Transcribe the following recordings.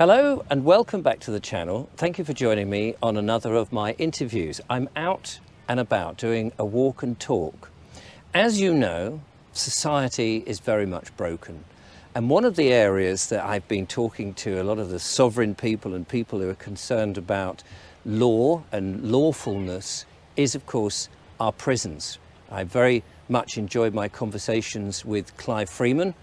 Hello and welcome back to the channel. Thank you for joining me on another of my interviews. I'm out and about doing a walk and talk. As you know, society is very much broken. And one of the areas that I've been talking to a lot of the sovereign people and people who are concerned about law and lawfulness is, of course, our prisons. I very much enjoyed my conversations with Clive Freeman.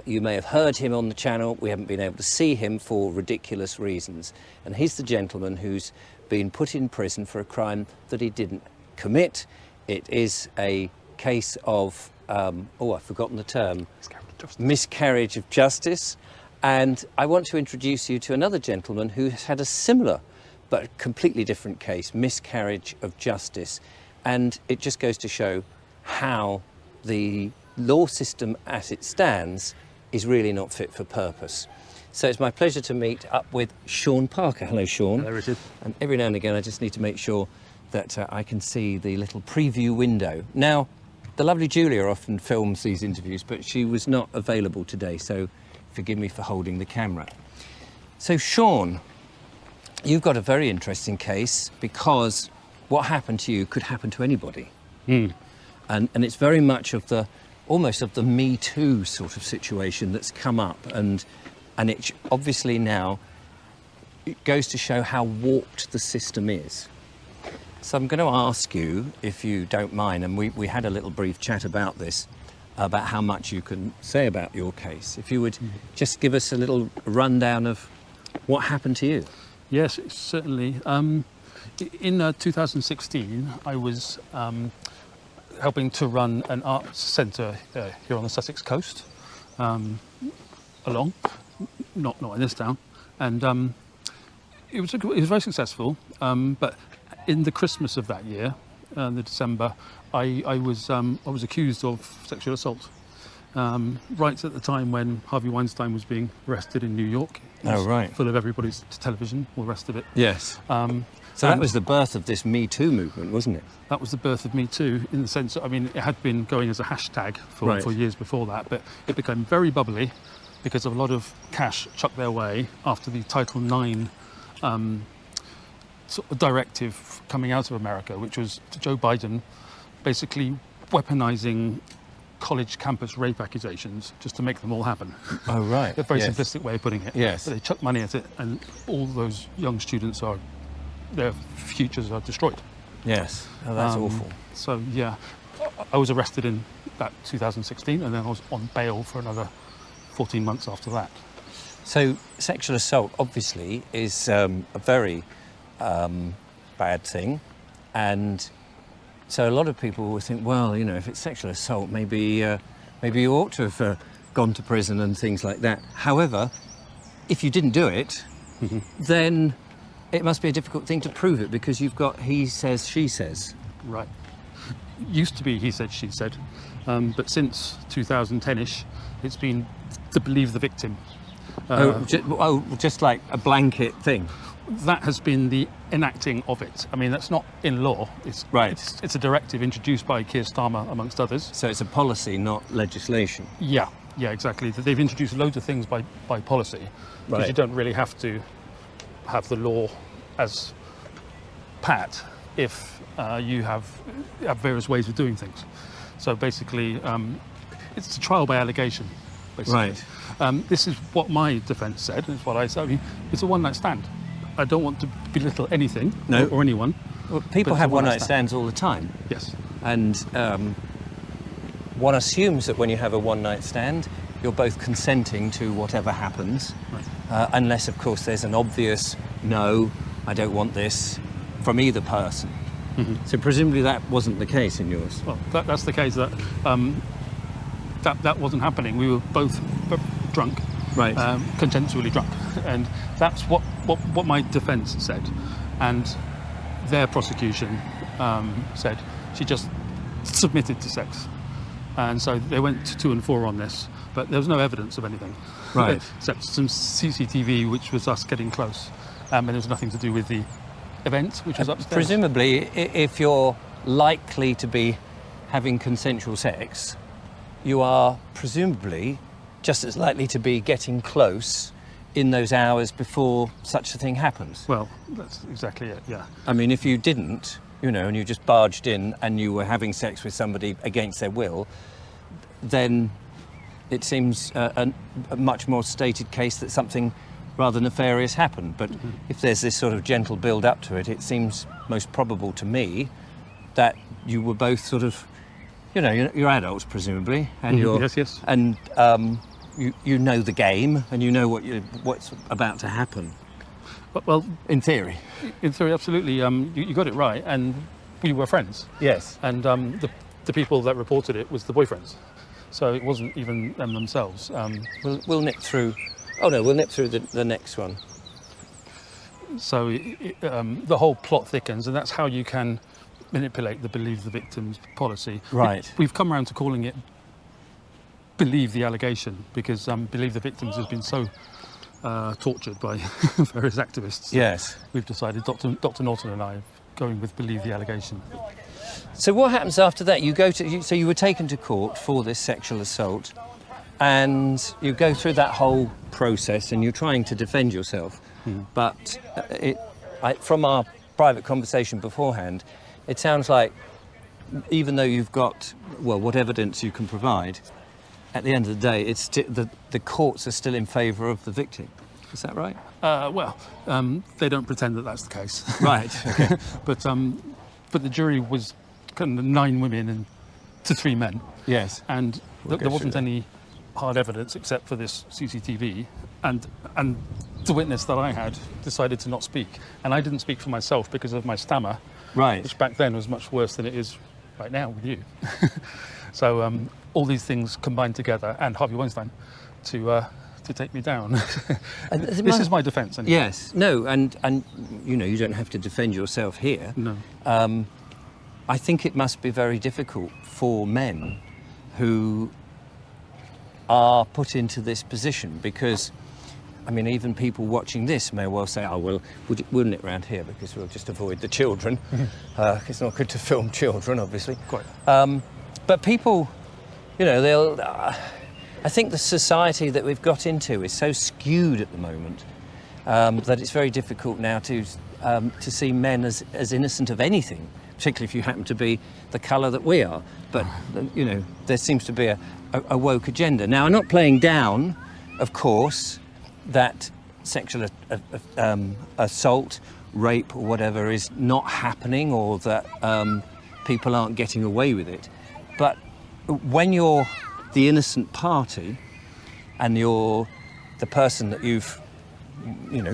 You may have heard him on the channel. We haven't been able to see him for ridiculous reasons. And he's the gentleman who's been put in prison for a crime that he didn't commit. It is a case of, I've forgotten the term, miscarriage of justice. And I want to introduce you to another gentleman who has had a similar but completely different case, miscarriage of justice. And it just goes to show how the law system as it stands is really not fit for purpose. So it's my pleasure to meet up with Sean Parker. Hello, Sean. Hello, Richard. And every now and again I just need to make sure that I can see the little preview window. Now, the lovely Julia often films these interviews, but she was not available today, so forgive me for holding the camera. So, Sean, you've got a very interesting case because what happened to you could happen to anybody. And it's very much of the almost of the Me Too sort of situation that's come up, and it obviously now it goes to show how warped the system is. So I'm going to ask you, if you don't mind, and we had a little brief chat about this, about how much you can say about your case. If you would just give us a little rundown of what happened to you. Yes, certainly. In 2016, I was helping to run an arts centre here on the Sussex coast, not in this town, and it was very successful. But in the Christmas of that year, the December, I was accused of sexual assault. Right at the time when Harvey Weinstein was being arrested in New York. Oh, right. Full of everybody's television, all the rest of it. Yes. So that was the birth of this Me Too movement, wasn't it? That was the birth of Me Too, in the sense that, I mean, it had been going as a hashtag for years before that, but it became very bubbly because of a lot of cash chucked their way after the Title IX sort of directive coming out of America, which was Joe Biden basically weaponising college campus rape accusations just to make them all happen. Oh, right. A very simplistic way of putting it. Yes. But they chuck money at it, and all those young students their futures are destroyed. Yes. Oh, that's awful. So, yeah, I was arrested in that 2016, and then I was on bail for another 14 months after that. So sexual assault obviously is a very bad thing, and so a lot of people will think, well, you know, if it's sexual assault, maybe you ought to have gone to prison and things like that. However, if you didn't do it, then it must be a difficult thing to prove it because you've got he says, she says. Right. Used to be he said, she said, but since 2010-ish, it's been to believe the victim. Just like a blanket thing. That has been the enacting of it. I mean, that's not in law. It's a directive introduced by Keir Starmer, amongst others. So it's a policy, not legislation. Yeah, exactly. They've introduced loads of things by policy, because you don't really have to have the law as pat if you have various ways of doing things. So basically, it's a trial by allegation, basically. Right. This is what my defence said, and it's what I said. I mean, it's a one-night stand. I don't want to belittle anything or anyone. Well, people have one-night stands all the time. Yes. And one assumes that when you have a one-night stand, you're both consenting to whatever happens, unless, of course, there's an obvious no, I don't want this from either person. So presumably that wasn't the case in yours. Well, that's the case that that wasn't happening. We were both drunk, consensually drunk, and that's what my defence said, and their prosecution said she just submitted to sex, and so they went to 2 and 4 on this, but there was no evidence of anything, except some CCTV, which was us getting close, and there was nothing to do with the event, which was upstairs. Presumably, if you're likely to be having consensual sex, you are presumably just as likely to be getting close in those hours before such a thing happens. Well, that's exactly it, yeah. I mean, if you didn't, and you just barged in and you were having sex with somebody against their will, then it seems a much more stated case that something rather nefarious happened. But if there's this sort of gentle build up to it, it seems most probable to me that you were both sort of, you're adults presumably, and you're yes, and you know the game and you know what's about to happen. Well, in theory, absolutely. You got it right, and we were friends. Yes. And the people that reported it was the boyfriends, so it wasn't even them themselves. We'll nip through. Oh no, we'll nip through the next one. So the whole plot thickens, and that's how you can manipulate the believe the victims policy. Right. We've come around to calling it believe the allegation, because believe the victims has been so tortured by various activists. Yes. We've decided, Dr. Norton and I, are going with believe the allegation. So what happens after that? So you were taken to court for this sexual assault, and you go through that whole process, and you're trying to defend yourself. But from our private conversation beforehand, it sounds like even though you've got what evidence you can provide, at the end of the day, it's the courts are still in favour of the victim. Is that right? They don't pretend that that's the case. Right. Okay. But the jury was kind of 9 women to 3 men. Yes. And there wasn't any hard evidence except for this CCTV, and the witness that I had decided to not speak, and I didn't speak for myself because of my stammer. Right. Which back then was much worse than it is right now with you. So all these things combined together, and Harvey Weinstein, to take me down. This is my defence. Anyway. Yes. No. And you don't have to defend yourself here. No. I think it must be very difficult for men who are put into this position, because I mean, even people watching this may well say, oh, well, we'll nip round here because we'll just avoid the children. It's not good to film children, obviously. Quite. But people, they'll... I think the society that we've got into is so skewed at the moment that it's very difficult now to see men as innocent of anything, particularly if you happen to be the colour that we are. But, there seems to be a woke agenda. Now, I'm not playing down, of course, that sexual assault, rape or whatever is not happening, or that people aren't getting away with it. But when you're the innocent party and you're the person that you've,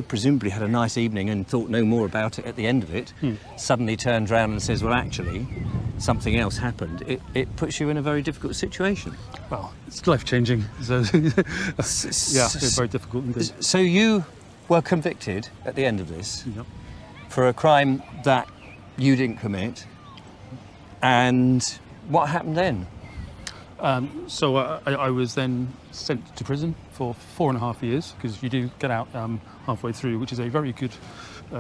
presumably had a nice evening and thought no more about it at the end of it, suddenly turns around and says, well, actually, something else happened, it puts you in a very difficult situation. Well, it's life-changing. So, it's very difficult indeed. So you were convicted at the end of this for a crime that you didn't commit. And what happened then? So I was then sent to prison for 4.5 years, because you do get out halfway through, which is a very good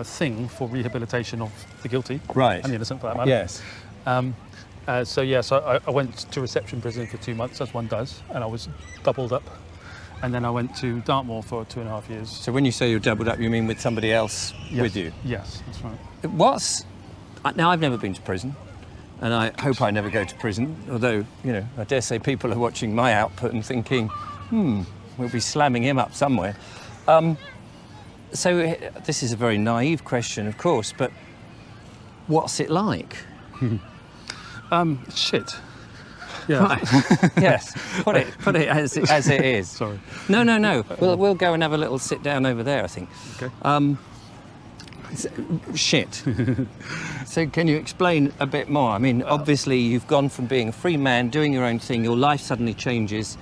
thing for rehabilitation of the guilty. Right. And the innocent, for that matter. Yes. So I went to reception prison for 2 months, as one does, and I was doubled up. And then I went to Dartmoor for 2.5 years. So when you say you're doubled up, you mean with somebody else with you? Yes, that's right. Now, I've never been to prison, and I hope I never go to prison, although, I dare say people are watching my output and thinking, we'll be slamming him up somewhere. So this is a very naive question, of course, but what's it like? Shit. Yeah. Right. Yes. Put it as it is. Sorry. No. We'll go and have a little sit down over there, I think. Okay. Shit. So can you explain a bit more? I mean, obviously you've gone from being a free man, doing your own thing, your life suddenly changes,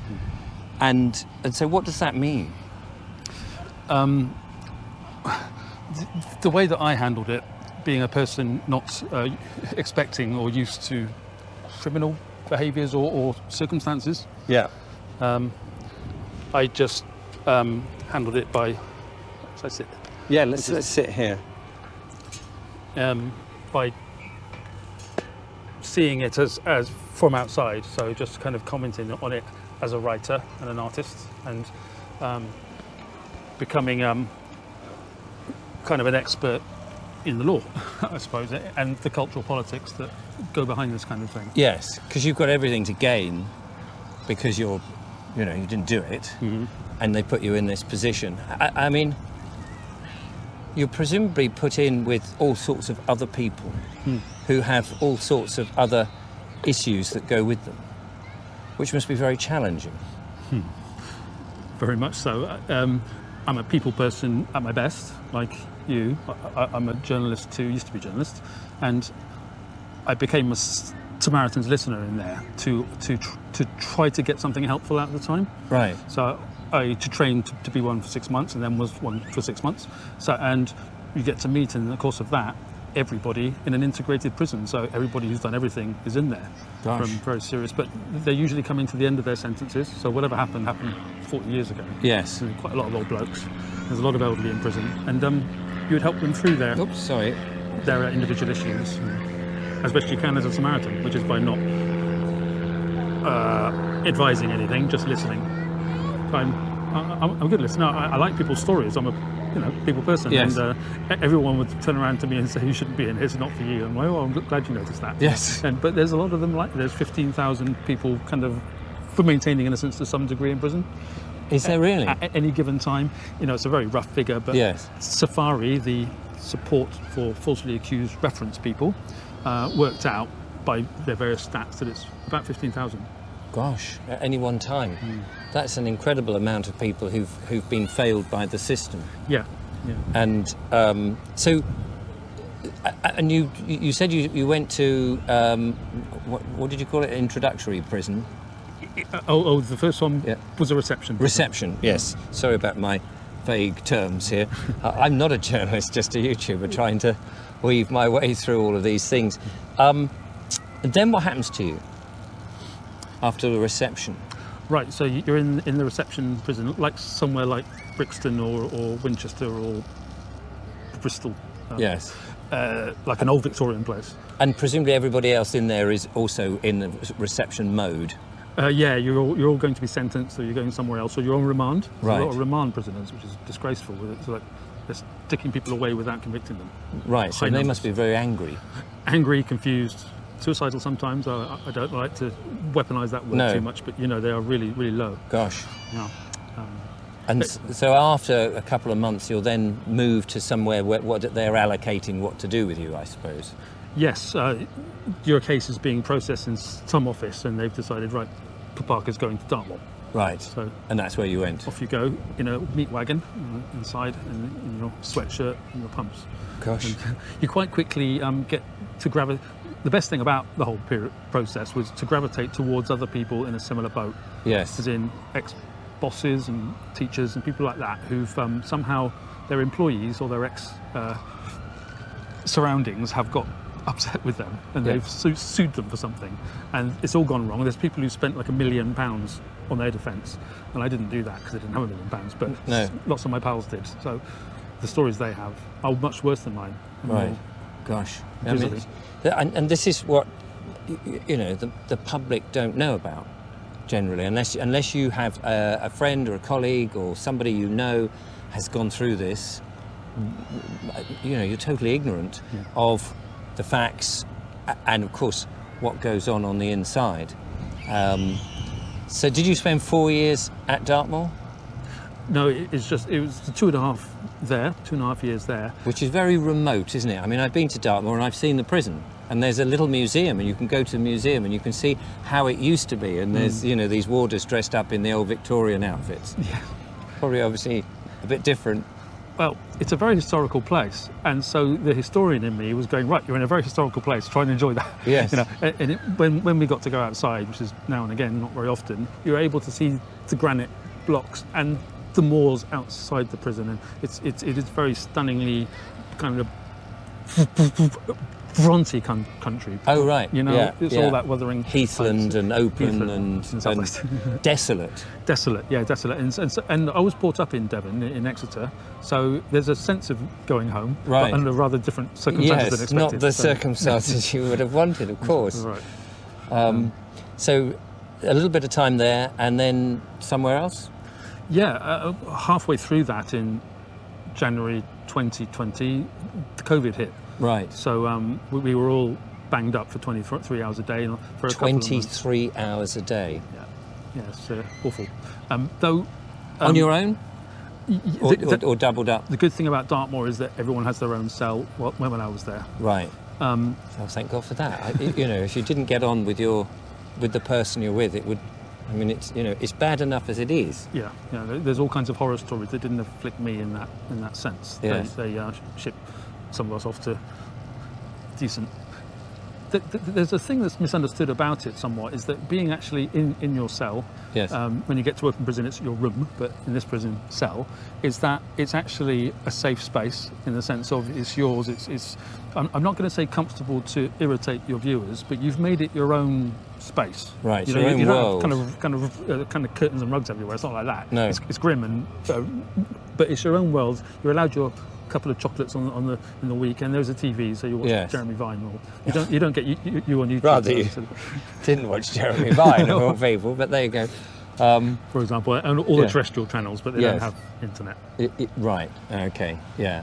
and so what does that mean? The way that I handled it, being a person not expecting or used to criminal behaviours or circumstances. Yeah. I just handled it by... So I sit. Yeah, let's sit here. By seeing it as from outside, so just kind of commenting on it as a writer and an artist, and becoming kind of an expert in the law, I suppose, and the cultural politics that go behind this kind of thing. Yes, because you've got everything to gain because you didn't do it, and they put you in this position. I mean, you're presumably put in with all sorts of other people who have all sorts of other issues that go with them, which must be very challenging. Very much so. I'm a people person at my best, like you. I'm a journalist who used to be a journalist, and I became a Samaritan's listener in there to try to get something helpful out of the time. Right. So I trained to be one for 6 months, and then was one for 6 months. So, and you get to meet in the course of that everybody in an integrated prison. So everybody who's done everything is in there. Gosh. From very serious, but they're usually coming to the end of their sentences. So whatever happened 40 years ago. Yes. So quite a lot of old blokes. There's a lot of elderly in prison, and you would help them through their individual issues as best you can as a Samaritan, which is by not advising anything, just listening. So I'm a good listener. I like people's stories. I'm a people person, yes. And everyone would turn around to me and say, "You shouldn't be in here. It's not for you." I'm like, "Oh, I'm glad you noticed that." Yes. But there's a lot of them there's 15,000 people kind of for maintaining innocence to some degree in prison. Is there really? At any given time, it's a very rough figure, but yes. Safari, the support for falsely accused reference people, worked out by their various stats that it's about 15,000. Gosh, at any one time. That's an incredible amount of people who've been failed by the system. Yeah. And so, and you said you went to what did you call it? Introductory prison. The first one was a reception. Reception, yes. Sorry about my vague terms here. I'm not a journalist, just a YouTuber trying to weave my way through all of these things. Then what happens to you after the reception? Right, so you're in the reception prison, like somewhere like Brixton or Winchester or Bristol. Yes. Like an old Victorian place. And presumably everybody else in there is also in the reception mode. Yeah, you're all going to be sentenced, or you're going somewhere else, or you're on remand. There's right. a lot of remand prisoners, which is disgraceful. It's like they're sticking people away without convicting them. Right, so they must be very angry. Angry, confused, suicidal sometimes. I don't like to weaponise that word too much, but they are really, really low. Gosh. Yeah. So after a couple of months, you'll then move to somewhere where they're allocating what to do with you, I suppose. Yes, your case is being processed in some office, and they've decided, right, Parker's going to Dartmoor. Right. So, and that's where you went. Off you go in a meat wagon inside, and in your sweatshirt and your pumps. Gosh. And you quite quickly get to gravitate. The best thing about the whole process was to gravitate towards other people in a similar boat. Yes. As in ex-bosses and teachers and people like that who've somehow their employees or their surroundings have got upset with them, and they've sued them for something, and it's all gone wrong. There's people who spent like £1 million on their defence, and I didn't do that because I didn't have £1 million, but lots of my pals did. So the stories they have are much worse than mine. Right. Gosh. I mean, and this is what the public don't know about generally, unless you have a friend or a colleague or somebody has gone through this. You're totally ignorant of the facts and of course what goes on the inside. So did you spend 4 years at Dartmoor? No, it was the 2.5 years there. Which is very remote, isn't it? I mean, I've been to Dartmoor and I've seen the prison, and there's a little museum, and you can go to the museum and you can see how it used to be, and there's these warders dressed up in the old Victorian outfits. Yeah. Probably obviously a bit different. Well, it's a very historical place, and so the historian in me was going, right, you're in a very historical place, try and enjoy that. Yes. And when we got to go outside, which is now and again, not very often, you're able to see the granite blocks and the moors outside the prison, and it is very stunningly kind of bronzy country. Oh right, it's all that wuthering heathland and open and desolate. Desolate, and I was brought up in Devon, in Exeter, so there's a sense of going home, right, but under rather different circumstances than expected. Not the circumstances you would have wanted, of course. Right. So a little bit of time there, and then somewhere else. Halfway through that in January 2020, the COVID hit. Right. So we were all banged up for 23 hours a day for a couple of months. 23 hours a day. Yeah, it's awful. Though on your own, or doubled up. The good thing about Dartmoor is that everyone has their own cell. When I was there, right. Oh, thank God for that. If you didn't get on with the person you're with, it would. I mean, it's bad enough as it is. Yeah. There's all kinds of horror stories that didn't afflict me in that sense. Yes. They shipped some of us off to decent. There's a thing that's misunderstood about it somewhat, is that being actually in your cell, yes. When you get to open prison, it's your room, but in this prison cell, is that it's actually a safe space in the sense of it's yours. I'm not going to say comfortable to irritate your viewers, but you've made it your own space. Right, you own world. Have kind of curtains and rugs everywhere. It's not like that. No, it's grim but it's your own world. You're allowed your couple of chocolates in the weekend. There's a TV, so you watch Jeremy Vine. Or you don't get you on YouTube. Rather, you didn't watch Jeremy Vine of all people, but there you go. For example, and all the terrestrial channels, but they don't have internet. Right. Okay. Yeah.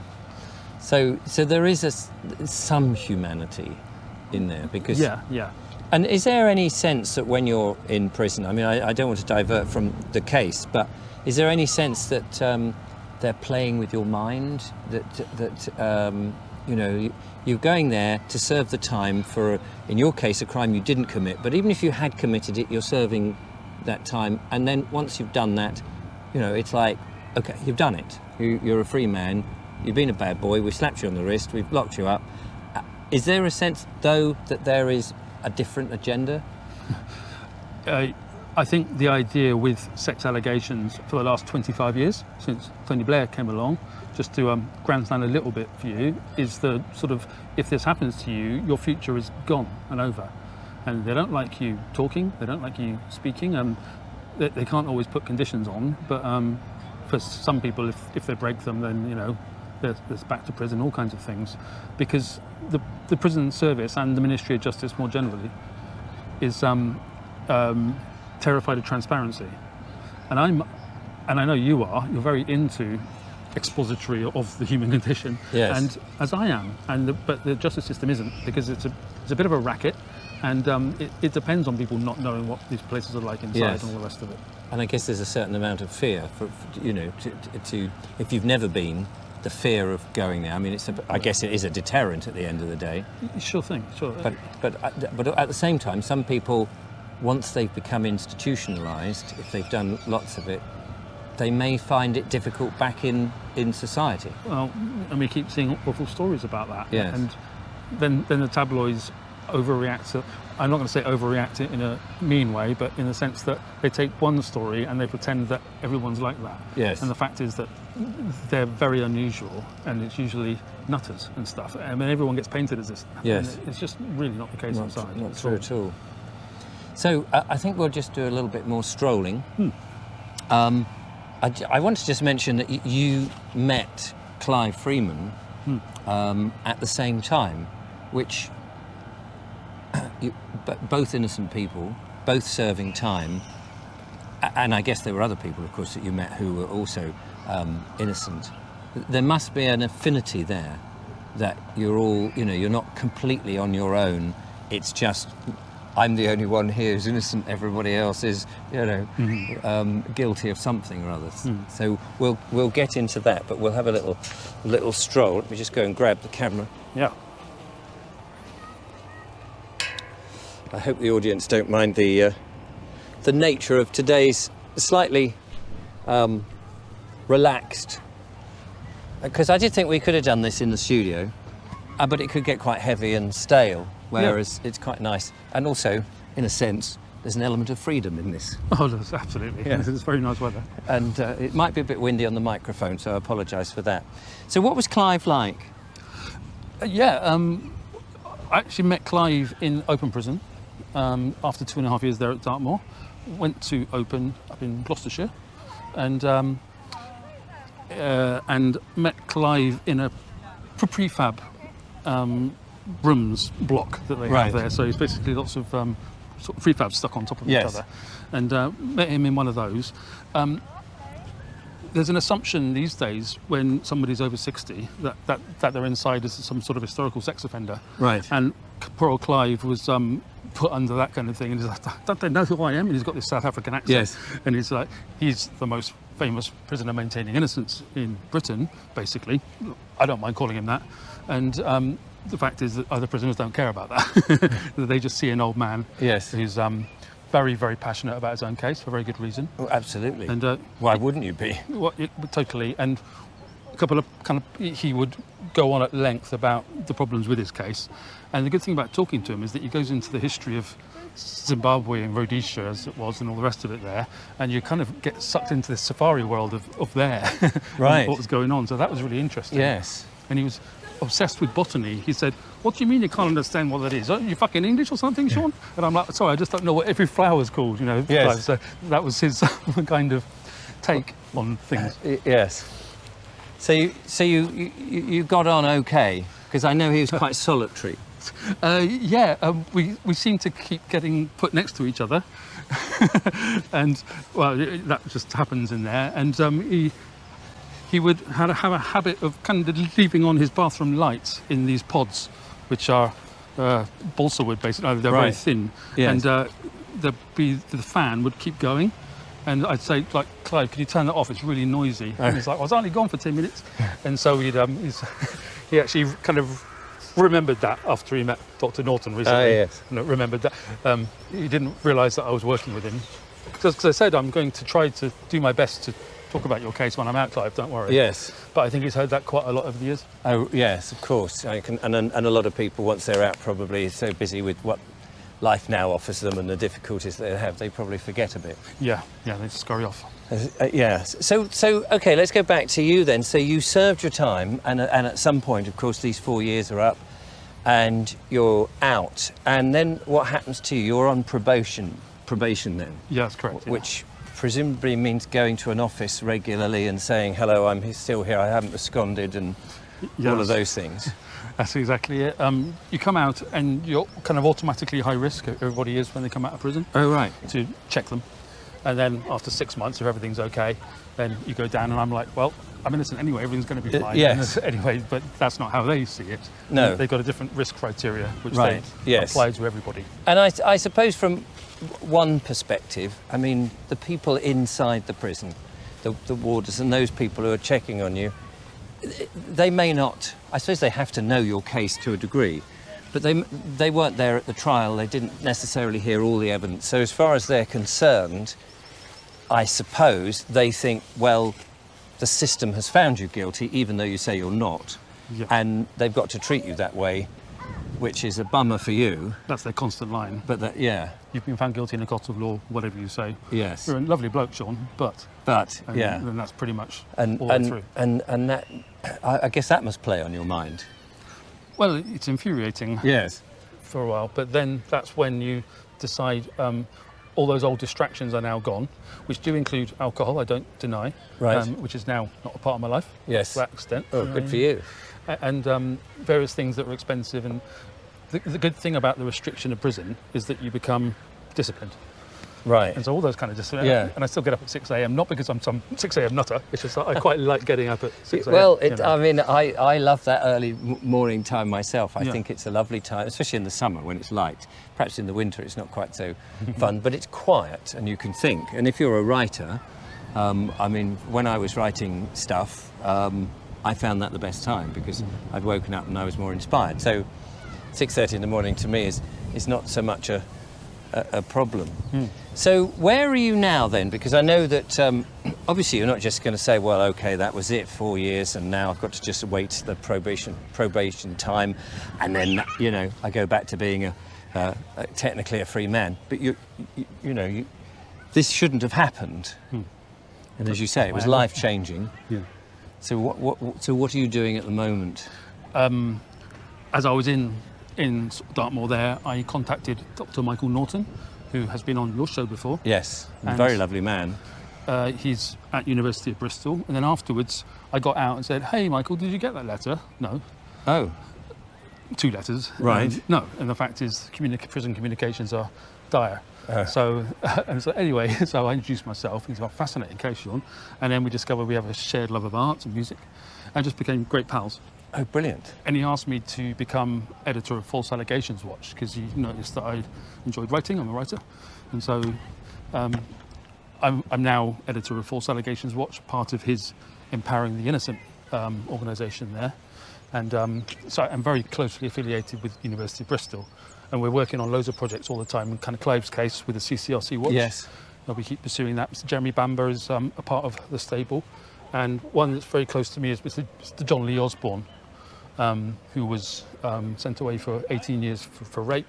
So there is some humanity in there because. Yeah. And is there any sense that when you're in prison? I mean, I don't want to divert from the case, but is there any sense that they're playing with your mind? That you're going there to serve the time for, in your case, a crime you didn't commit. But even if you had committed it, you're serving that time. And then once you've done that, it's like, okay, you've done it. You're a free man. You've been a bad boy. We slapped you on the wrist. We've locked you up. Is there a sense, though, that there is a different agenda? I think the idea with sex allegations for the last 25 years, since Tony Blair came along, just to grandstand a little bit for you, is the sort of, if this happens to you, your future is gone and over. And they don't like you talking, they don't like you speaking, they can't always put conditions on, but for some people, if they break them, then, there's back to prison, all kinds of things. Because the prison service and the Ministry of Justice more generally is terrified of transparency. And I know you're very into expository of the human condition, yes. And as I am, but the justice system isn't, because it's a bit of a racket, and it depends on people not knowing what these places are like inside, yes. And all the rest of it. And I guess there's a certain amount of fear for to if you've never been, the fear of going there. I mean, I guess it is a deterrent at the end of the day. Sure thing, sure. But at the same time, some people, once they've become institutionalised, if they've done lots of it, they may find it difficult back in society. Well, and we keep seeing awful stories about that. Yes. And then the tabloids overreact. I'm not going to say overreact it in a mean way, but in the sense that they take one story and they pretend that everyone's like that. Yes. And the fact is that they're very unusual, and it's usually nutters and stuff. I mean, everyone gets painted as this. Yes. And it's just really not the case inside. Not true at all. So I think we'll just do a little bit more strolling. I want to just mention that you met Clive Freeman at the same time, which both innocent people, both serving time, and I guess there were other people, of course, that you met who were also innocent. There must be an affinity there, that you're all, you're not completely on your own. It's just, I'm the only one here who's innocent. Everybody else is, guilty of something or other. So we'll get into that, but we'll have a little stroll. Let me just go and grab the camera. Yeah. I hope the audience don't mind the nature of today's slightly relaxed, because I did think we could have done this in the studio, but it could get quite heavy and stale, whereas it's quite nice. And also, in a sense, there's an element of freedom in this. Oh, there's absolutely. Yeah. It's very nice weather. And it might be a bit windy on the microphone, so I apologise for that. So what was Clive like? I actually met Clive in open prison after 2.5 years there at Dartmoor. Went to open up in Gloucestershire, and met Clive in a prefab rooms block that they have there. So it's basically lots of sort of prefabs stuck on top of each other, and met him in one of those. there's an assumption these days when somebody's over 60 that they're inside as some sort of historical sex offender. Right. And poor old Clive was put under that kind of thing, and he's like, don't they know who I am? And he's got this South African accent. Yes. And he's like, he's the most famous prisoner maintaining innocence in Britain, basically. I don't mind calling him that. And the fact is that other prisoners don't care about that. They just see an old man. Yes. Who's very, very passionate about his own case for very good reason. Oh, absolutely. And why wouldn't you be? Well, totally. And a couple of he would go on at length about the problems with his case. And the good thing about talking to him is that he goes into the history of Zimbabwe and Rhodesia, as it was, and all the rest of it there, and you kind of get sucked into this safari world of there. Right. What was going on. So that was really interesting. Yes. And he was obsessed with botany. He said, "What do you mean you can't understand what that is? Are you fucking English or something, Sean?" And I'm like, "Sorry, I just don't know what every flower's called, you know." Yes. So that was his kind of take on things. Yes. So you got on okay, because I know he was quite solitary. We seem to keep getting put next to each other, and well, that just happens in there. And he would have a habit of kind of leaving on his bathroom lights in these pods, which are balsa wood basically. They're very thin, Yes. and the fan would keep going. And I'd say, like, "Clive, can you turn that off? It's really noisy." And he's like, "I was only gone for 10 minutes." And so he actually kind of remembered that after he met Dr. Norton recently. Oh, yes. And remembered that. He didn't realise that I was working with him. Because I said, "I'm going to try to do my best to talk about your case when I'm out, Clive, don't worry." Yes. But I think he's heard that quite a lot over the years. Oh, yes, of course. And a lot of people, once they're out, probably so busy with what life now offers them and the difficulties they have, they probably forget a bit. Yeah, they scurry off. Yes. So okay, let's go back to you then. So you served your time, and at some point, of course, these 4 years are up, and you're out. And then what happens to you? You're on probation then. Yeah, that's correct. Yeah. Which presumably means going to an office regularly and saying, "Hello, I'm still here. I haven't absconded," and all of those things. That's exactly it. You come out and you're kind of automatically high risk. Everybody is when they come out of prison. Oh, right. To check them. And then after 6 months, if everything's okay, then you go down and I'm like, "Well, I'm innocent anyway, everything's going to be fine." Yes. Anyway, but that's not how they see it. No. They've got a different risk criteria, which Right. they Yes. apply to everybody. And I suppose from one perspective, I mean, the people inside the prison, the warders and those people who are checking on you, they may not, I suppose they have to know your case to a degree, but they weren't there at the trial. They didn't necessarily hear all the evidence. So as far as they're concerned, I suppose they think, well, the system has found you guilty, even though you say you're not. Yeah. And they've got to treat you that way, which is a bummer for you. That's their constant line. But that, yeah. You've been found guilty in a court of law, whatever you say. Yes. You're a lovely bloke, Sean, but yeah. And that's pretty much And all the way through. and that, I guess that must play on your mind. Well, it's infuriating. Yes. For a while, but then that's when you decide all those old distractions are now gone, which do include alcohol, I don't deny, Right. which is now not a part of my life. Yes. To that extent. Oh, good for you. And various things that are expensive. And the good thing about the restriction of prison is that you become disciplined. Right. And so all those kind of discipline. Yeah. And I still get up at 6 a.m, not because I'm some 6 a.m. nutter, it's just that I quite like getting up at 6 a.m. Well, you know. I mean, I love that early morning time myself. I Yeah. think it's a lovely time, especially in the summer when it's light. Perhaps in the winter it's not quite so fun, but it's quiet and you can think. And if you're a writer, I mean, when I was writing stuff, I found that the best time because I'd woken up and I was more inspired. So 6:30 in the morning to me is not so much a problem. So where are you now then? Because I know that obviously you're not just going to say, well, okay, that was it, 4 years, and now I've got to just wait the probation time, and then I go back to being technically a free man. But you know, this shouldn't have happened. And as you say, it was life changing. Yeah. So what are you doing at the moment? As I was in Dartmoor there, I contacted Dr. Michael Norton, who has been on your show before. Yes, And very lovely man. He's at University of Bristol, and then afterwards I got out and said, "Hey, Michael, did you get that letter?" No. Oh. 2 letters. Right. No, and the fact is prison communications are dire. So, and so anyway, so I introduced myself. He's a fascinating case, Sean. And then we discovered we have a shared love of art and music, and just became great pals. Oh, brilliant. And he asked me to become editor of False Allegations Watch because he noticed that I enjoyed writing. I'm a writer. And so I'm now editor of False Allegations Watch, part of his Empowering the Innocent organisation there. And so I'm very closely affiliated with University of Bristol. And we're working on loads of projects all the time. And kind of Clive's case with the CCRC Watch. Yes. We keep pursuing that. Mr. Jeremy Bamber is a part of the stable. And one that's very close to me is Mr. John Lee Osborne, who was sent away for 18 years for rape.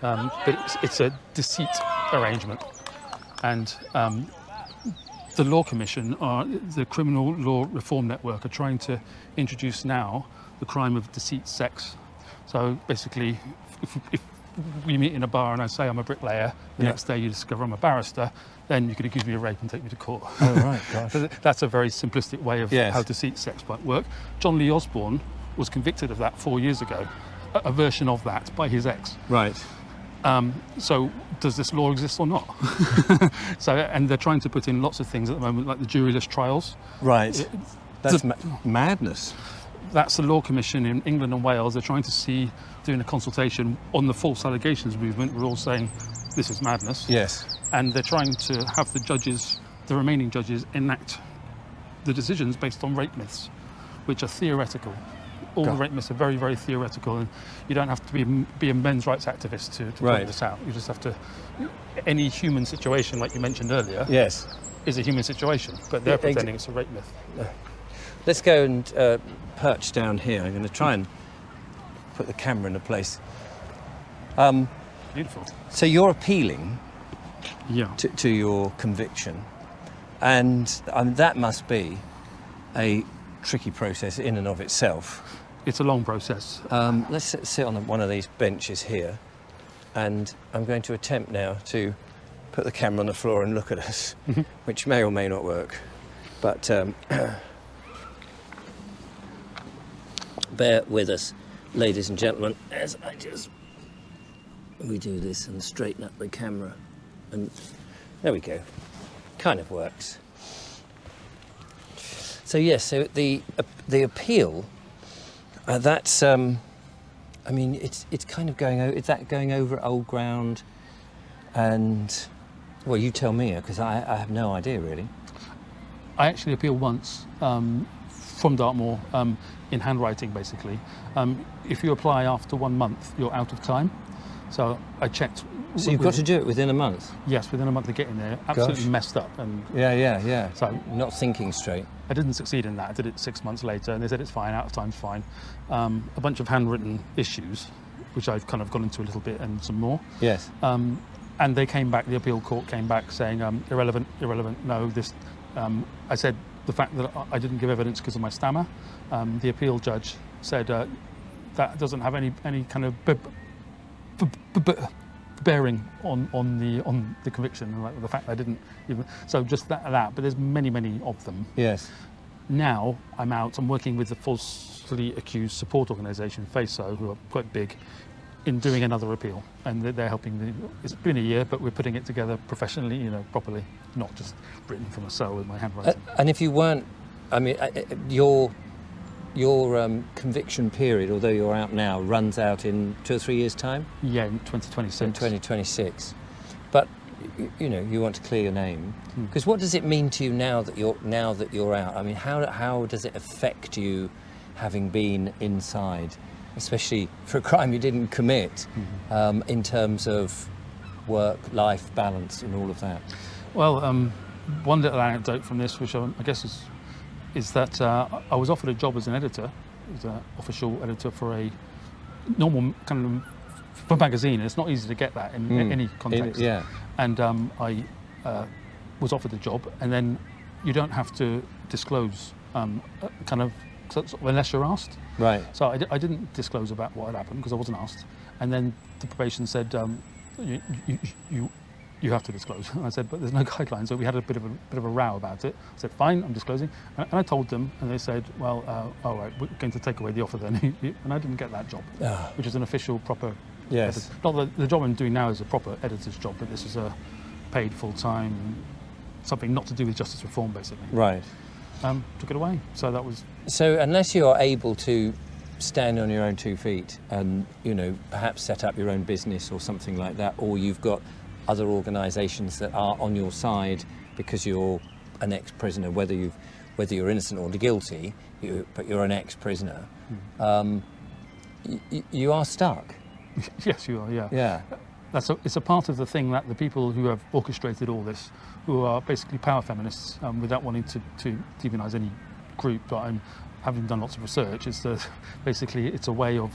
But it's a deceit arrangement. And the Law Commission, the Criminal Law Reform Network, are trying to introduce now the crime of deceit sex. So basically, if we meet in a bar and I say I'm a bricklayer, the next day you discover I'm a barrister, then you could accuse me of rape and take me to court. Oh, right, gosh. So that's a very simplistic way of how deceit sex might work. John Lee Osborne was convicted of that 4 years ago, a version of that by his ex. Right. So does this law exist or not? And they're trying to put in lots of things at the moment, like the juryless trials. Right. That's madness. That's the Law Commission in England and Wales. They're trying to see, doing a consultation on the false allegations movement. We're all saying this is madness. Yes. And they're trying to have the judges, the remaining judges, enact the decisions based on rape myths, which are theoretical. All the rape myths are very, very theoretical, and you don't have to be a men's rights activist to point this out. You just have to. Any human situation, like you mentioned earlier, is a human situation, but they're pretending it's a rape myth. Let's go and perch down here. I'm going to try and put the camera in a place. Beautiful. So you're appealing Yeah. to your conviction, and that must be a tricky process in and of itself. It's a long process. Let's sit on one of these benches here, and I'm going to attempt now to put the camera on the floor and look at us, which may or may not work. But bear with us, ladies and gentlemen, as we do this and straighten up the camera. And there we go. Kind of works. So yes, so the appeal, that's I mean it's kind of going over. Is that going over old ground? And well, you tell me, because I have no idea really. I actually appealed once from Dartmoor in handwriting, basically. If you apply after 1 month, you're out of time. So I checked. So you've got to do it within a month? Yes, within a month of getting there. Absolutely messed up. And Yeah. So not thinking straight. I didn't succeed in that. I did it 6 months later, and they said it's fine, out of time's fine. A bunch of handwritten issues, which I've kind of gone into a little bit, and some more. Yes. And they came back, the appeal court came back saying, irrelevant, no, this... I said the fact that I didn't give evidence because of my stammer. The appeal judge said that doesn't have any kind of bearing on the conviction, and like the fact that I didn't even... So just that, but there's many of them. Yes. Now I'm out, I'm working with the falsely accused support organisation, FASO, who are quite big, in doing another appeal, and they're helping me. It's been a year, but we're putting it together professionally, properly, not just written from a cell with my handwriting. And if you weren't, I mean, your conviction period, although you're out now, runs out in 2 or 3 years' time? Yeah, in 2026. In 2026. But you want to clear your name, because what does it mean to you now that you're out? I mean, how does it affect you, having been inside, especially for a crime you didn't commit, in terms of work-life balance and all of that? Well, one little anecdote from this, which I guess is that I was offered a job as an editor, as an official editor for a normal kind of for a magazine. It's not easy to get that in any context. And I was offered the job, and then you don't have to disclose kind of unless you're asked. Right. So I didn't disclose about what had happened because I wasn't asked. And then the probation said, you have to disclose. And I said, but there's no guidelines. So we had a bit of a row about it. I said, fine, I'm disclosing. And I told them, and they said, well, all right, we're going to take away the offer then. And I didn't get that job, which is an official, proper Yes. Not that the job I'm doing now is a proper editor's job, but this is a paid full-time, something not to do with justice reform, basically. Right. Took it away. So that was... So unless you are able to stand on your own 2 feet and, you know, perhaps set up your own business or something like that, or you've got other organisations that are on your side because you're an ex-prisoner, whether you're innocent or guilty, but you're an ex-prisoner, you are stuck. Yes, you are, yeah. Yeah. It's a part of the thing that the people who have orchestrated all this, who are basically power feminists, without wanting to demonise any group, but I'm having done lots of research, is that basically it's a way of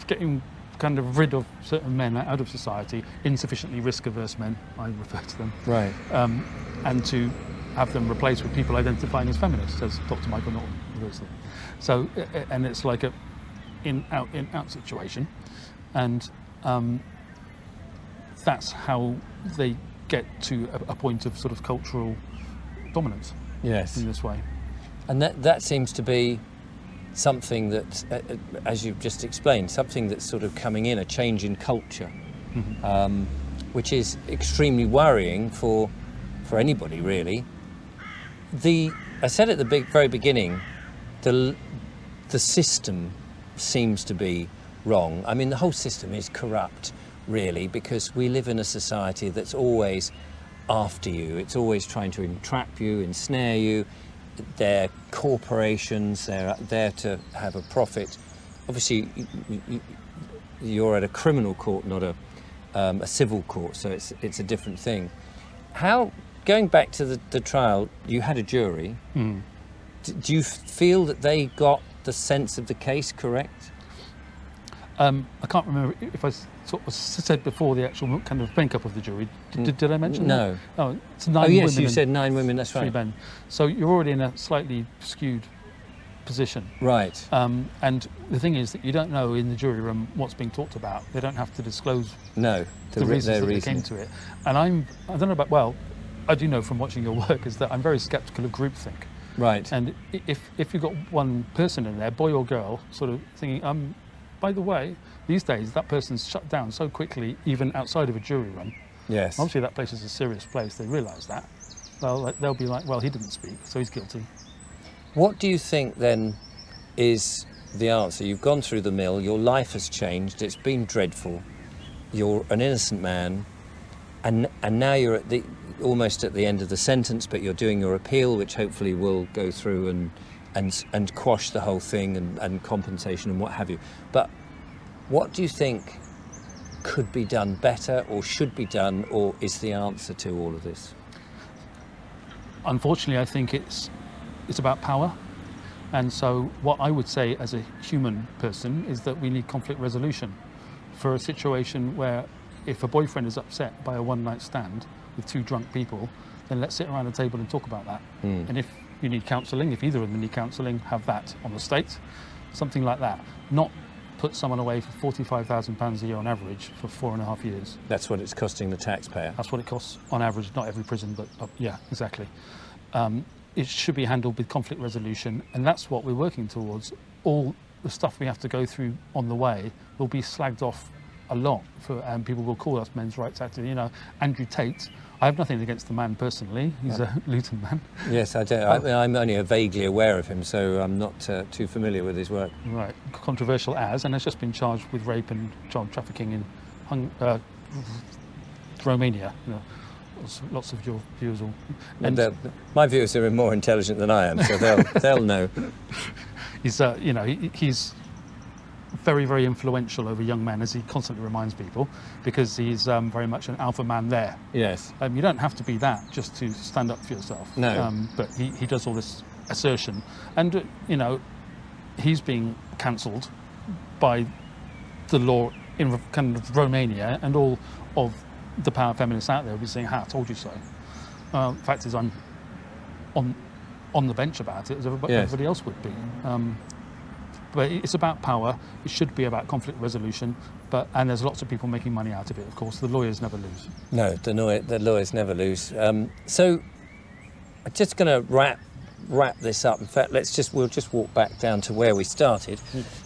getting kind of rid of certain men out of society, insufficiently risk-averse men, I refer to them. Right. And to have them replaced with people identifying as feminists, as Dr. Michael Norton refers to them. So, and it's like a in-out situation. And that's how they get to a point of sort of cultural dominance. Yes. In this way. And that seems to be something that, as you've just explained, something that's sort of coming in, a change in culture, which is extremely worrying for anybody, really. I said at the very beginning, the system seems to be wrong. I mean, the whole system is corrupt, really, because we live in a society that's always after you. It's always trying to entrap you, ensnare you. They're corporations, they're there to have a profit. Obviously, you're at a criminal court, not a civil court, so it's a different thing. Going back to the trial, you had a jury. Do you feel that they got the sense of the case correct? I can't remember if I sort of said before the actual kind of makeup of the jury. Did I mention that? Oh, it's 9 women. Oh yes, you said 9 women, that's right. 3 men. So you're already in a slightly skewed position. Right. And the thing is that you don't know in the jury room what's being talked about. They don't have to disclose the reasons that they came to it. And I don't know about, well, I do know from watching your work is that I'm very sceptical of groupthink. Right. And if you've got one person in there, boy or girl, sort of thinking, by the way, these days that person's shut down so quickly, even outside of a jury room. Yes. Obviously that place is a serious place. They realise that. They'll be like, well, he didn't speak, so he's guilty. What do you think then is the answer? You've gone through the mill. Your life has changed. It's been dreadful. You're an innocent man, and now you're almost at the end of the sentence, but you're doing your appeal, which hopefully will go through and quash the whole thing and compensation and what have you. But what do you think could be done better or should be done, or is the answer to all of this? Unfortunately, I think it's about power. And so what I would say as a human person is that we need conflict resolution for a situation where if a boyfriend is upset by a one-night stand with 2 drunk people, then let's sit around a table and talk about that. And if you need counselling, if either of them need counselling, have that on the state, something like that. Not put someone away for £45,000 a year on average for 4.5 years. That's what it's costing the taxpayer. That's what it costs on average, not every prison, but yeah, exactly. It should be handled with conflict resolution, and that's what we're working towards. All the stuff we have to go through on the way will be slagged off a lot, and people will call us men's rights activists. You know, Andrew Tate, I have nothing against the man personally. He's a Luton man. Yes, I do. I'm only vaguely aware of him, so I'm not too familiar with his work. Right, controversial and has just been charged with rape and child trafficking in Romania. You know, lots of your viewers will. And my viewers are more intelligent than I am, so they'll know. He's he's very, very influential over young men, as he constantly reminds people, because he's very much an alpha man there. Yes. You don't have to be that just to stand up for yourself. No. But he does all this assertion. And, he's being cancelled by the law in kind of Romania, and all of the power feminists out there will be saying, I told you so. The fact is, I'm on the bench about it, as everybody else would be. But it's about power. It should be about conflict resolution. And there's lots of people making money out of it, of course. The lawyers never lose. No, the lawyers never lose. So I'm just going to wrap this up. In fact, we'll just walk back down to where we started.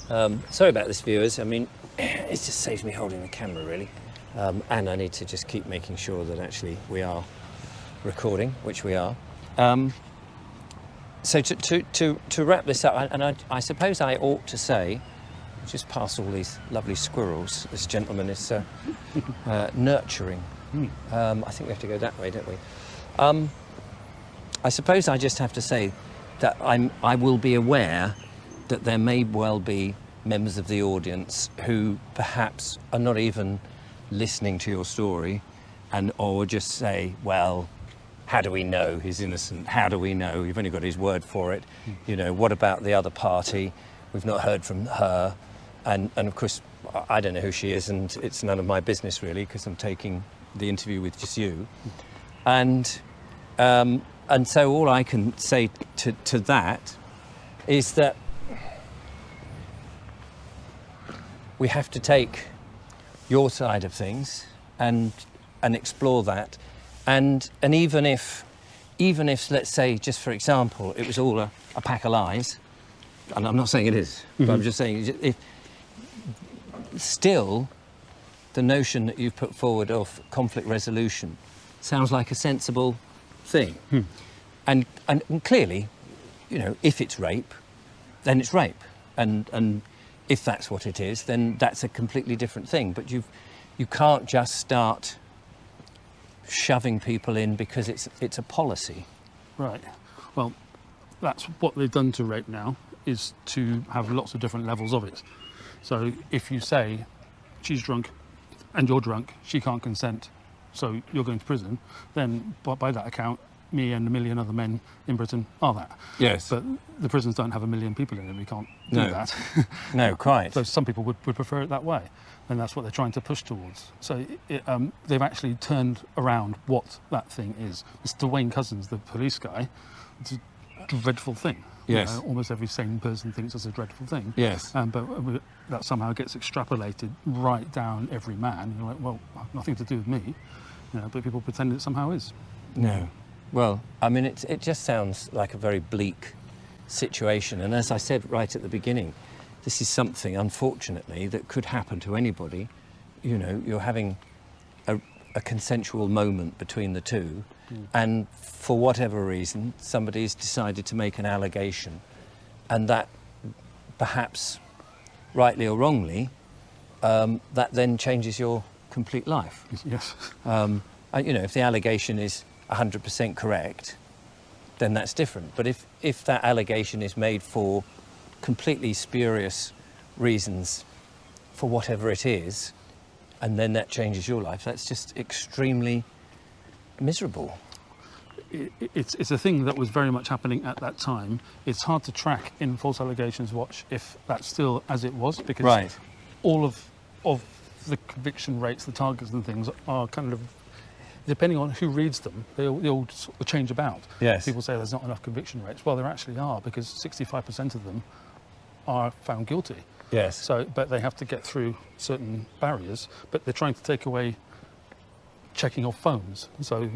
Sorry about this, viewers. I mean, it just saves me holding the camera, really. And I need to just keep making sure that actually we are recording, which we are. So to wrap this up, and I suppose I ought to say, just past all these lovely squirrels, this gentleman is nurturing. I think we have to go that way, don't we? I suppose I just have to say that I will be aware that there may well be members of the audience who perhaps are not even listening to your story, or just say, well, how do we know he's innocent? How do we know? We've only got his word for it. You know, what about the other party? We've not heard from her. And of course, I don't know who she is, and it's none of my business really, because I'm taking the interview with just you. And so all I can say to that is that we have to take your side of things and explore that. And even if let's say, just for example, it was all a pack of lies, and I'm not saying it is, but I'm just saying, if still the notion that you've put forward of conflict resolution sounds like a sensible thing. And clearly, you know, if it's rape, then it's rape, and if that's what it is, then that's a completely different thing. But you can't just start shoving people in because it's a policy. Right. Well, that's what they've done to rape now, is to have lots of different levels of it. So if you say she's drunk and you're drunk, she can't consent, so you're going to prison, then by that account, me and a million other men in Britain are that. Yes. But the prisons don't have a million people in them. We can't do that. No, quite. So some people would prefer it that way, and that's what they're trying to push towards. So they've actually turned around what that thing is. It's Dwayne Cousins, the police guy. It's a dreadful thing. Yes. You know, almost every sane person thinks it's a dreadful thing. Yes. But that somehow gets extrapolated right down every man. You're like, well, nothing to do with me. You know, but people pretend it somehow is. No. Well, I mean, it just sounds like a very bleak situation. And as I said right at the beginning, this is something, unfortunately, that could happen to anybody. You know, you're having a consensual moment between the two, and for whatever reason, somebody's decided to make an allegation, and that perhaps, rightly or wrongly, that then changes your complete life. Yes. And, you know, if the allegation is 100% correct, then that's different. But if that allegation is made for completely spurious reasons, for whatever it is, and then that changes your life, that's just extremely miserable. It's a thing that was very much happening at that time. It's hard to track in False Allegations Watch if that's still as it was, because all of the conviction rates, the targets and things are kind of, depending on who reads them, they all sort of change about. Yes. People say there's not enough conviction rates. Well, there actually are, because 65% of them are found guilty. Yes. So, but they have to get through certain barriers. But they're trying to take away checking of phones. So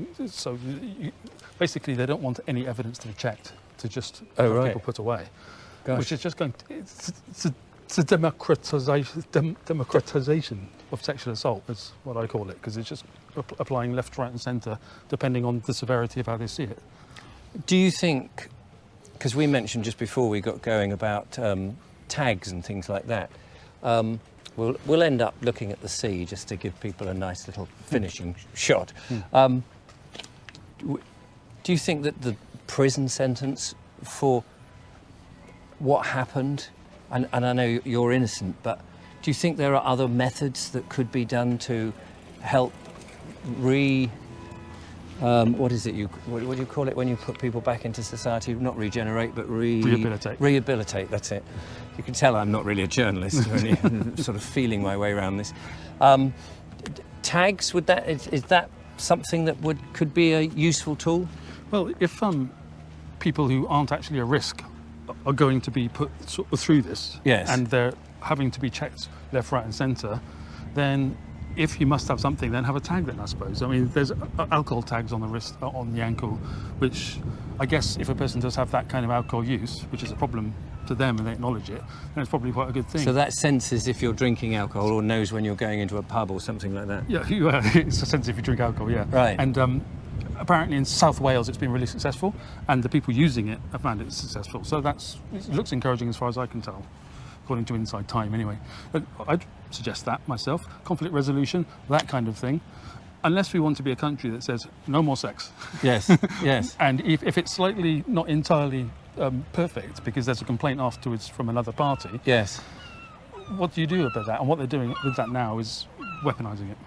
basically, they don't want any evidence to be checked, to just have people put away. Gosh. Which is just going to, it's a democratization of sexual assault, is what I call it, because it's just applying left, right and centre, depending on the severity of how they see it. Do you think, because we mentioned just before we got going about tags and things like that, we'll end up looking at the sea just to give people a nice little finishing shot. Do you think that the prison sentence for what happened, and I know you're innocent, but do you think there are other methods that could be done to help what is it? What do you call it when you put people back into society? Not regenerate, but rehabilitate. Rehabilitate. That's it. You can tell I'm not really a journalist. Only sort of feeling my way around this. Tags, is that something that could be a useful tool? Well, if people who aren't actually a risk are going to be put sort of through this, yes, and they're having to be checked left, right, and centre, then if you must have something, then have a tag then, I suppose. I mean, there's alcohol tags on the wrist, on the ankle, which I guess if a person does have that kind of alcohol use, which is a problem to them and they acknowledge it, then it's probably quite a good thing. So that senses if you're drinking alcohol, or knows when you're going into a pub or something like that? Yeah, it's a sense if you drink alcohol, yeah. Right. And apparently in South Wales it's been really successful, and the people using it have found it successful. So it looks encouraging as far as I can tell, according to Inside Time anyway. But I'd suggest that myself. Conflict resolution, that kind of thing. Unless we want to be a country that says no more sex. Yes, yes. And if it's slightly not entirely perfect because there's a complaint afterwards from another party. Yes. What do you do about that? And what they're doing with that now is weaponising it.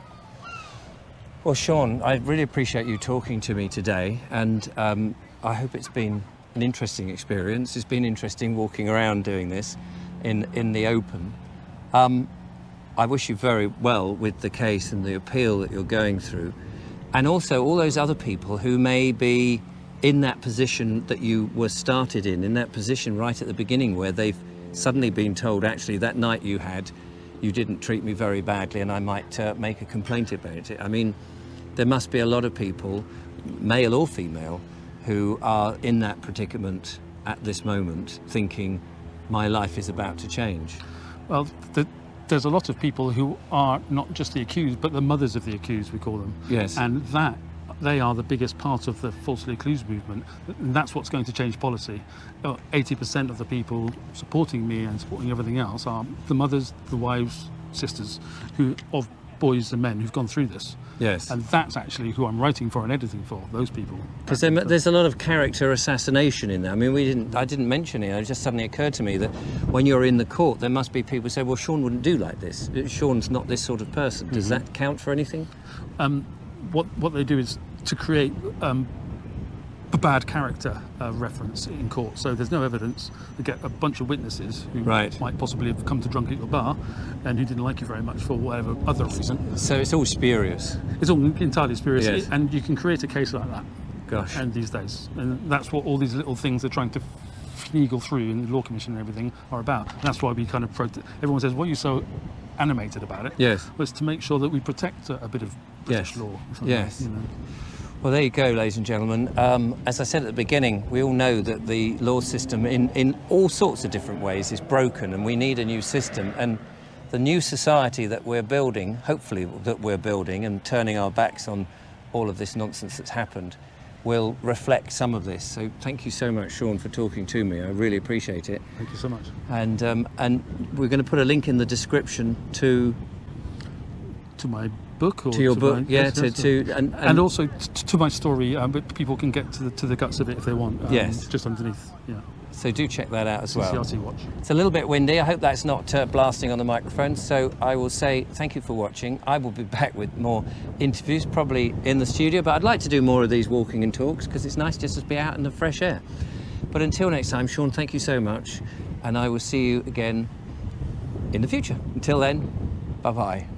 Well, Sean, I really appreciate you talking to me today, and I hope it's been an interesting experience. It's been interesting walking around doing this in the open. I wish you very well with the case and the appeal that you're going through, and also all those other people who may be in that position that you were started in that position right at the beginning, where they've suddenly been told, actually, that night you didn't treat me very badly and I might make a complaint about it. I mean, there must be a lot of people, male or female, who are in that predicament at this moment, thinking, my life is about to change. Well, there's a lot of people who are not just the accused, but the mothers of the accused, we call them. Yes. And they are the biggest part of the falsely accused movement. And that's what's going to change policy. 80% of the people supporting me and supporting everything else are the mothers, the wives, sisters, of boys and men who've gone through this. Yes. And that's actually who I'm writing for and editing for, those people. Because there's a lot of character assassination in there. I mean, I didn't mention it. It just suddenly occurred to me that when you're in the court, there must be people who say, well, Sean wouldn't do like this. Sean's not this sort of person. Does that count for anything? What they do is to create a bad character reference in court. So there's no evidence. They get a bunch of witnesses who Right. might possibly have come to drunk at your bar and who didn't like you very much for whatever other reason. So it's all spurious. It's all entirely spurious. Yes. And you can create a case like that. Gosh. And these days. And that's what all these little things they're trying to finagle through in the Law Commission and everything are about. And that's why we kind of everyone says, what are you so animated about it? Yes. Well, it's to make sure that we protect a bit of British Yes. law. Yes. You know. Well, there you go, ladies and gentlemen. As I said at the beginning, we all know that the law system in all sorts of different ways is broken, and we need a new system. And the new society that we're building, hopefully that we're building and turning our backs on all of this nonsense that's happened, will reflect some of this. So thank you so much, Sean, for talking to me. I really appreciate it. Thank you so much. And we're going to put a link in the description to my book, or your book, my, yeah, yes, and also to my story. But people can get to the guts of it if they want. Yes, just underneath. Yeah. So do check that out as well. CRT Watch. It's a little bit windy. I hope that's not blasting on the microphone. So I will say thank you for watching. I will be back with more interviews, probably in the studio. But I'd like to do more of these walking and talks because it's nice just to be out in the fresh air. But until next time, Sean, thank you so much, and I will see you again in the future. Until then, bye bye.